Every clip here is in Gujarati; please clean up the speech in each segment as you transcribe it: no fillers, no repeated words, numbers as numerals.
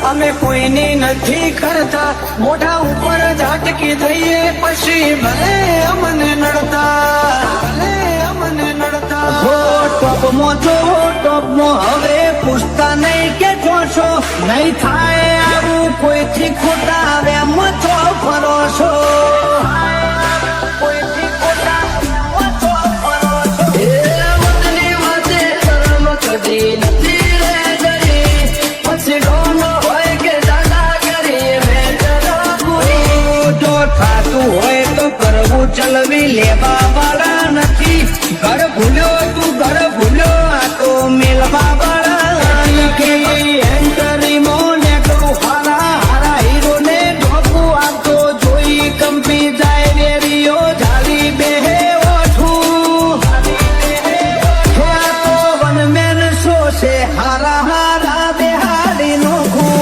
અમે કોઈની નથી કરતા, મોઢા ઉપર ઝાટકી દઈએ પછી ભલે અમને નડતા ટોપમાં જો ટોપમાં હવે પૂછતા નહીં કે જોશો નહીં થાય આવું કોઈથી ખોટા વેમ છો ફરો છો ચલવી લેવા વાળા નથી ઘર ભૂલ્યો તું ઘર ભૂલ્યો આ તો મેલવા વાળા નથી એન્ટરી મોને કરું હારા હારા હીરો ને ઢોકું આપતો જોઈ કંપી જાય રેડિયો ઝાલી બેહે ઓઠું તો વનમેન શો છે હારા હારા બેહાડી નોખું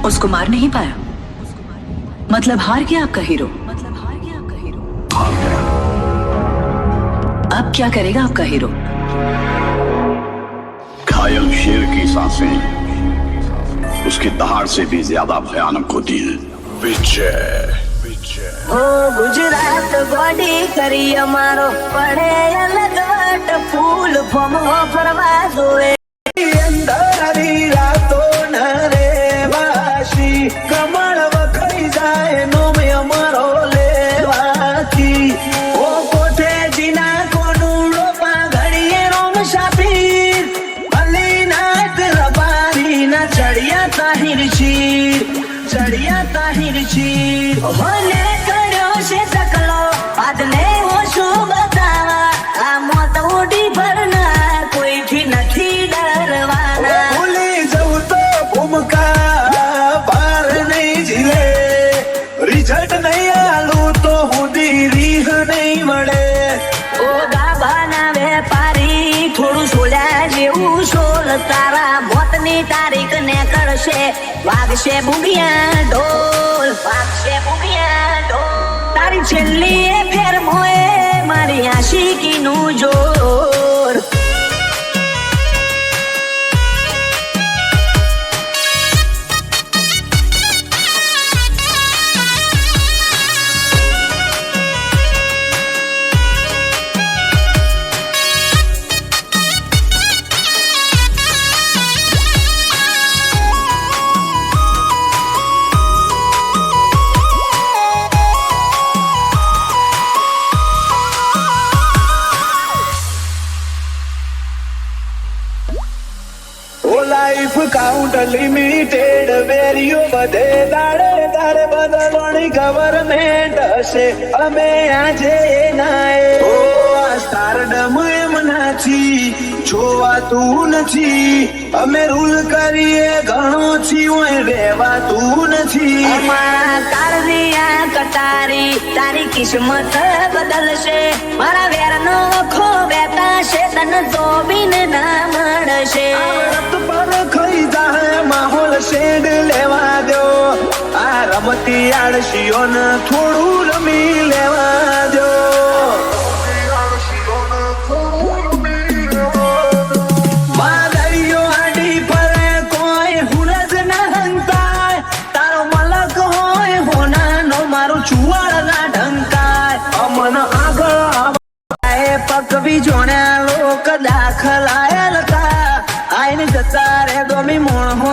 उसको मार नहीं पाया मतलब हार गया आपका हीरो अब क्या करेगा आपका हीरो घायल शेर की सांसें उसकी दहाड़ से भी ज्यादा भयानक होती है विजय ओ गुजरात बॉडी करी અમારો પડે અલગ વટ ફૂલ ફોમ ફરવા જોવે અંધારી રાતો ના રે વાસી કમળ વખરી જાય નો મે અમારો લેવાથી ઓ કોઠે જીના કોડુડો પાઘડીએ રોમ સાપીર અલી નાટ રબારી ના ચડિયા તાહિર ચીર મને કર્યો છે સકલો આદને હું શું બતાવા આ મોત ઉડી ભરના કોઈથી નથી ડરવાના ભૂલી જવું તો ભૂમકા પાર નહીં જીલે રિઝલ્ટ નહીં આલું તો હુદી રીહ નહીં મળે ઓ ગાભાના વેપારી થોડું સોલ્યા જેવું સોલ તારા મોતની તારીખ ને કરશે વાગશે બુગિયા ઢોલ તારી છેલ્લી એ ફેર મોએ મારી આશિકીનું જોર લાઈફ કાઉન્ટ લિમિટેડ વેરીઓ બધે દાડે બદલવાની ગવર્મેન્ટ હશે અમે આજે નાય ઓ આ સ્ટારડમ એમ નાછી જોવાતું નથી અમે રૂલ કરીએ ઘણો છીએ રહેવાતું નથી અમારા કાળિયા કટારી તારી કિસ્મત બદલશે મારા વેરનો ખો બેતાશે તને જોબીન ના મળશે ખાઈ જાય માહોલ શેડ લેવા દો આ રમતી આળસીઓને થોડું રમી લેવા દો વાદળીઓ આડી ફરે કોઈ હુરજ ના હંતાય તારો મલક હોય હોનાનો મારું ચુવાડ ના ઢંકાય અમન આગળ પકવી જોણ્યા લોક દાખલાયેલ તા આઈને જતા રે ગમી મોણ હો